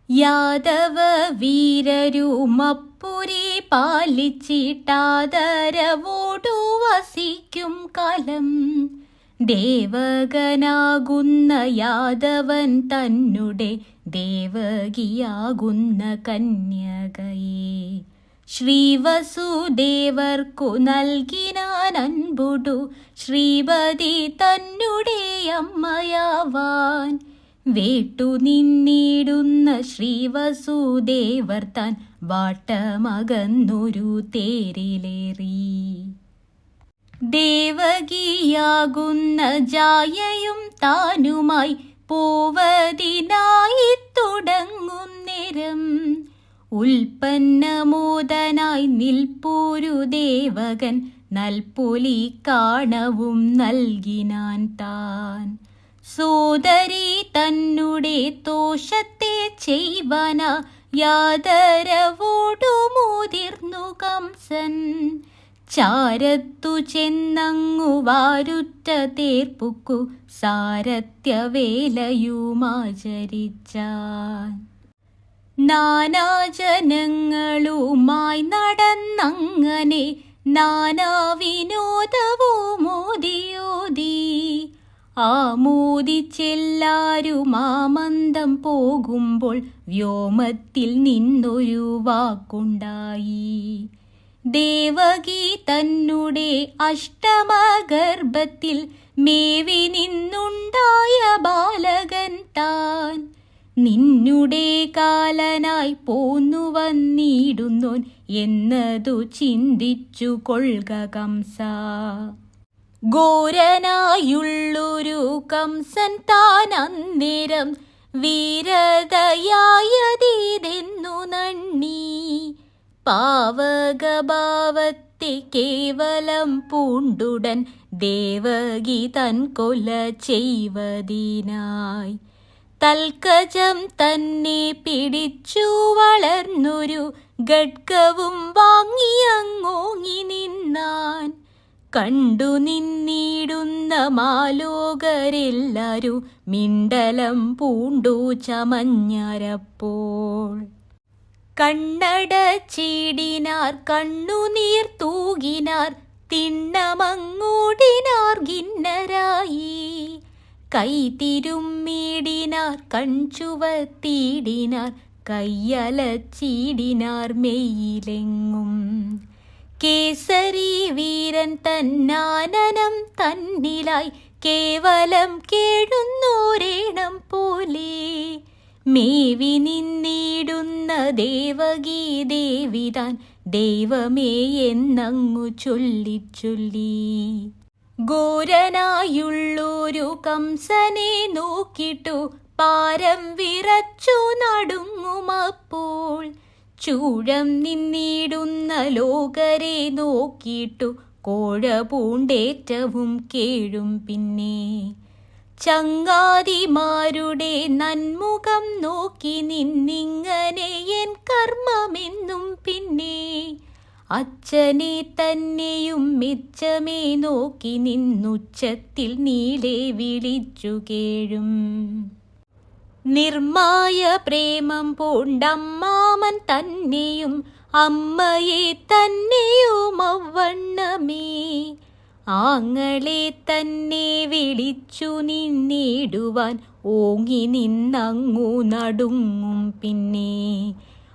യാദവ വീരരുമപ്പുരി പാലിച്ചിട്ടാദരവോടു വസിക്കും കാലം. ദേവകനാകുന്ന യാദവൻ തന്നെ ദേവകിയാകുന്ന കന്യകയെ ശ്രീവസുദേവർക്കു നൽകിനാൻ അൻപുടു ശ്രീപതി തന്നെ അമ്മയാവാൻ. വേട്ടു നിന്നിടുന്ന ശ്രീവസുദേവർ താൻ വാട്ടമകന്നൊരു തേരിലേറി. ദേവകിയാകുന്ന ജായയും താനുമായി പോവതിനായി തുടങ്ങുന്നേരം ഉൽപ്പന്നമോദനായി നിൽപ്പൊരു ദേവകൻ നൽപൊലി കാണവും നൽകിനാൻ താൻ. സോദരി തന്നെ ദോഷത്തെ ചെയ്വന യാദരവോടു മുതിർന്നു കംസൻ. ചാരത്തു ചെന്നങ്ങു വാരുറ്റ തേർപ്പുക്കു സാരഥ്യവേലയുമാചരിച്ചാൻ. നാനാജനങ്ങളുമായി നടന്നങ്ങനെ നാനാവിനോദവുമോദിയോദി ആമോദിച്ചെല്ലാരും ആമന്ദം പോകുമ്പോൾ വ്യോമത്തിൽ നിന്നൊരു വാക്കുണ്ടായി. ദേവകി തന്നെ അഷ്ടമഗർഭത്തിൽ മേവി നിന്നുണ്ടായ ബാലകൻ താൻ. നിന്നുടെ കാലനായി പോന്നു വന്നിടുന്നോൻ എന്നതു ചിന്തിച്ചു കൊള്ളുക കംസ. ഘോരനായുള്ളൊരു കംസൻ താൻ അന്നേരം വീരതയായതീതെന്നു നണ്ണി. പാവകഭാവത്തെ കേവലം പൂണ്ടുടൻ ദേവകി തൻ കൊല ചെയ്വതിനായി തൽക്കജം തന്നെ പിടിച്ചു വളർന്നൊരു ഖഡ്ഗവും വാങ്ങിയങ്ങോങ്ങി നിന്നാൻ. കണ്ടു നിന്നിടുന്ന മാലോകരെല്ലാരും മിണ്ടലം പൂണ്ടു ചമഞ്ഞരപ്പോൾ. കണ്ണടച്ചിടിനാർ കണ്ണുനീർ തൂകിനാർ തിണ്ണമങ്ങൂടിനാർ ഖിന്നരായി. കൈതിരുമ്മിടിനാർ കൺചുവത്തിടിനാർ കയ്യലച്ചിടിനാർ മെയ്യിലെങ്ങും. കേസരി വീരൻ തന്നാനനം തന്നിലായി കേവലം കേഴുന്നോരേണം പോലെ മേവി നിന്നിടുന്ന ദേവകീ ദേവിതാൻ ദൈവമേ എന്നങ്ങു ചൊല്ലിച്ചൊല്ലി. ഘോരനായുള്ളൊരു കംസനെ നോക്കിട്ടു പാരം വിറച്ചു നടുങ്ങുമപ്പോൾ. ചൂഴം നിന്നിടുന്ന ലോകരെ നോക്കിയിട്ടു കോഴ പൂണ്ടേറ്റവും കേഴും പിന്നെ. ചങ്ങാതിമാരുടെ നന്മുഖം നോക്കി നിന്നിങ്ങനെ എൻ കർമ്മമെന്നും പിന്നെ. അച്ഛനെ തന്നെയും മെച്ചമേ നോക്കി നിന്നുച്ചത്തിൽ നീളെ വിളിച്ചു കേഴും. നിർമായ പ്രേമം പൂണ്ടമ്മാമൻ തന്നെയും അമ്മയെ തന്നെയും അവണ്ണമേ ആങ്ങളെ തന്നെ വിളിച്ചു നിന്നിടുവാൻ ഓങ്ങി നിന്നങ്ങു നടുങ്ങും പിന്നെ.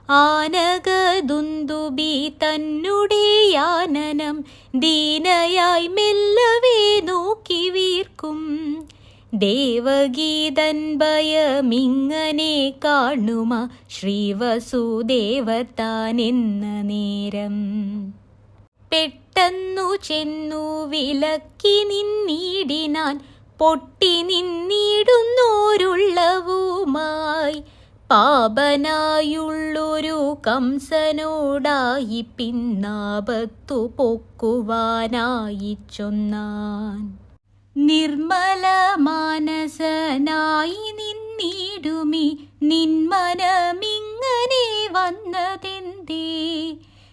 ആനകദുന്ദുബി തന്നെ ആനനം ദീനയായി മെല്ലവേ നോക്കി വീർക്കും. ദേവഗീതൻ ഭയമിങ്ങനെ കാണുമ ശ്രീവസുദേവർ താനെന്ന നേരം. പെട്ടെന്നു ചെന്നു വിലക്കി നിന്നിടിനാൻ പൊട്ടി നിന്നിടുന്നോരുള്ളവുമായി. പാപനായുള്ളൊരു കംസനോടായി പിന്നാപത്തു പൊക്കുവാനായി ചൊന്നാൻ. നിർമ്മല മാനസനായി നിന്നിടുമി നിന്മനമിങ്ങനെ വന്നതെന്തേ.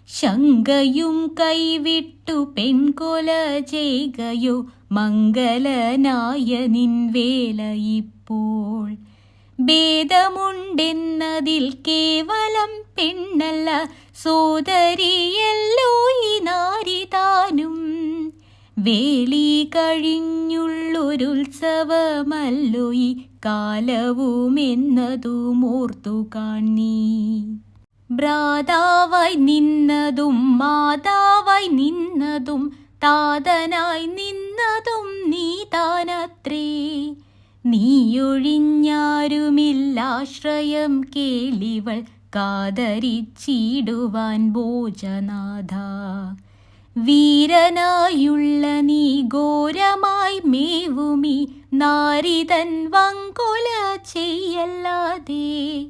ശങ്കയും കൈവിട്ടു പെൺകൊല ചെയ്കയോ മംഗലനായ നിൻ വേല ഇപ്പോൾ. ഭേദമുണ്ടെന്നതിൽ കേവലം പെണ്ണല്ല സോദരിയല്ലോ ഈ നാരി താനും. വേളി കഴിഞ്ഞുള്ളൊരുത്സവമല്ലോ ഈ കാലവുമെന്നതും ഓർത്തു കാണീ. ഭ്രാതാവായി നിന്നതും മാതാവായി നിന്നതും താതനായി നിന്നതും നീ താനത്രേ. നീയൊഴിഞ്ഞാരുമില്ലാശ്രയം കേളിവൾ കാതരിച്ചിടുവാൻ ഭോജനാഥ. വീരനായുള്ള നീ ഘോരമായി മേവുമീ നാരിതൻ വങ്കൊല ചെയ്യല്ലാതെ.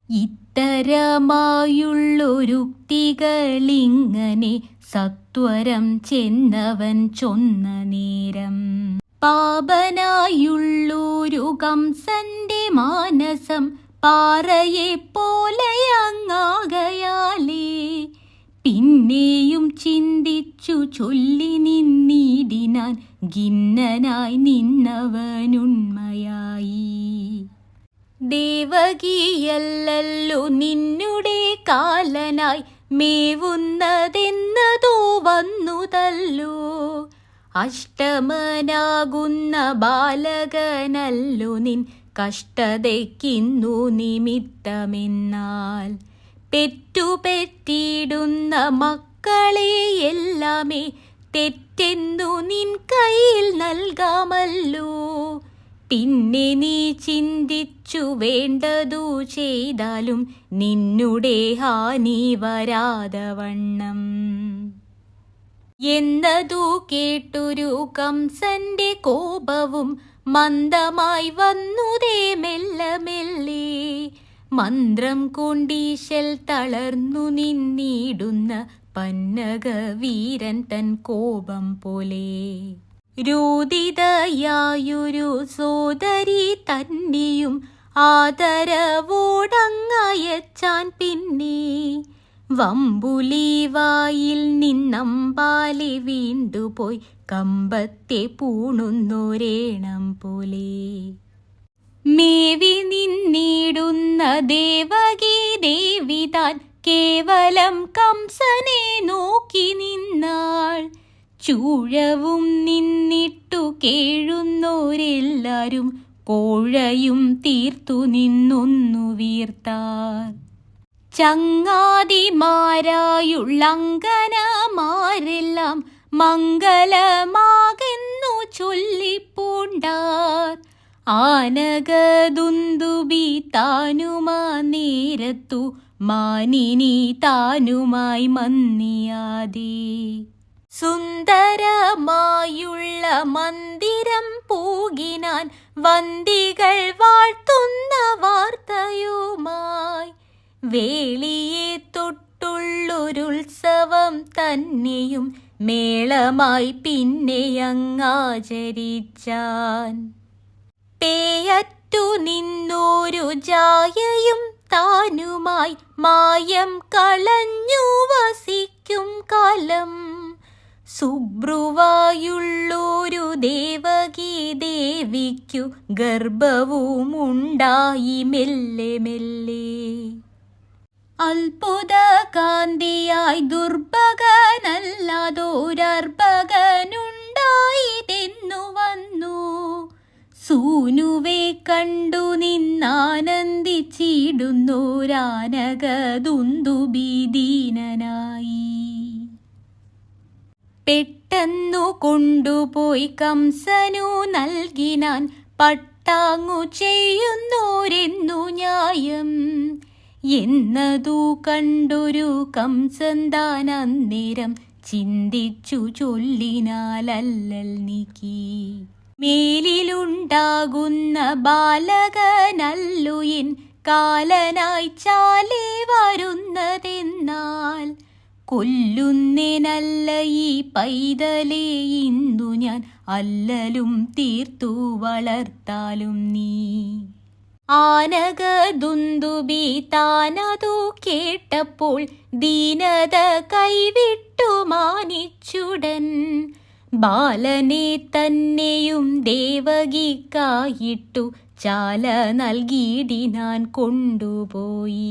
ഇത്തരമായുള്ളൊരുക്തികളിങ്ങനെ സത്വരം ചെന്നവൻ ചൊന്ന നേരം പാപനായുള്ളൊരു കംസന്റെ മാനസം പാറയെപ്പോലെയങ്ങാകയാലേ. പിന്നെയും ചിന്തിച്ചു ചൊല്ലി നിന്നിടിനാൻ ഖിന്നനായി നിന്നവനുണ്മയായി. ദേവകിയല്ലല്ലോ നിന്നുടെ കാലനായി മേവുന്നതെന്നതോ വന്നുതല്ലോ. അഷ്ടമനാകുന്ന ബാലകനല്ലോ നിൻ കഷ്ടതയ്ക്കിന്നു നിമിത്തമെന്നാൽ. പെറ്റുപെറ്റിടുന്ന മക്കളെയെല്ലാമേ തെറ്റെന്നു നിൻ കയ്യിൽ നൽകാമല്ലോ. പിന്നെ നീ ചിന്തിച്ചു വേണ്ടതു ചെയ്താലും നിന്നുടെ ഹാനി വരാതവണ്ണം. എന്നതു കേട്ടൊരു കംസന്റെ കോപവും മന്ദമായി വന്നുതേ മെല്ലെ മെല്ലെ. മന്ത്രം കൊണ്ടീശൽ തളർന്നു നിന്നിടുന്ന പന്നകവീരൻ തൻ കോപം പോലെ. രോദിതയായൊരു സോദരി തന്നെയും ആദരവോടങ്ങയച്ചാൻ പിന്നെ. വമ്പുലിവായിൽ നിന്നമ്പാലി വീണ്ടുപോയി കമ്പത്തെ പൂണുന്നൊരേണം പോലെ. മേവി നിന്നിടുന്ന ദേവകി ദേവി താൻ കേവലം കംസനെ നോക്കി നിന്നാൾ. ചൂഴവും നിന്നിട്ടു കേഴുന്നോരെല്ലാരും കോഴയും തീർത്തു നിന്നൊന്നു വീർത്താർ. ചങ്ങാതിമാരായുള്ളങ്കനമാരെല്ലാം മംഗലമാകെന്നു ചൊല്ലിപ്പൂണ്ടാർ. ആനകദുന്ദുബി താനുമാ നേരത്തു മാനിനി താനുമായി മന്നിയാതെ. സുന്ദരമായുള്ള മന്ദിരം പൂകിനാൻ വന്ദികൾ വാഴ്ത്തുന്ന വാർത്തയുമായി. വേളിയെ തൊട്ടുള്ളൊരുത്സവം തന്നെയും മേളമായി പിന്നെയങ്ങാചരിച്ചാൻ. പേയറ്റു നിന്നോരു ജായയും താനുമായി മായം കളഞ്ഞു വസിക്കും കാലം. സുബ്രുവായുള്ളൊരു ദേവകി ദേവിക്കു ഗർഭവുമുണ്ടായി മെല്ലെ മെല്ലെ. അത്ഭുതകാന്തിയായി ദുർഭകനല്ലാതൊരർഭകനുണ്ടായിതെന്നു വന്നു. സൂനുവെ കണ്ടു നിന്നാനന്ദിച്ചിടുന്നോരാനകദുന്ദുബി ദീനനായി. പെട്ടെന്നു കൊണ്ടുപോയി കംസനു നൽകിനാൻ പട്ടാങ്ങു ചെയ്യുന്നോരെന്നു ന്യായം. എന്നതു കണ്ടൊരു കംസൻ താൻ അന്നേരം ചിന്തിച്ചു ചൊല്ലിനാലല്ലൽ നീക്കി. മേലിലുണ്ടാകുന്ന ബാലകനല്ലു എൻ കാലനായി ചാലേ വരുന്നതെന്നാൽ. കൊല്ലുന്നേനല്ല ഈ പൈതലേ ഇന്നു ഞാൻ അല്ലലും തീർത്തു വളർത്താലും നീ. ആനകദുന്ദുബി താനതു കേട്ടപ്പോൾ ദീനത കൈവിട്ടു മാനിച്ചുടൻ. ബാലനെ തന്നെയും ദേവകിക്കായിട്ടു ചാല നൽകിയിടിനാൻ കൊണ്ടുപോയി.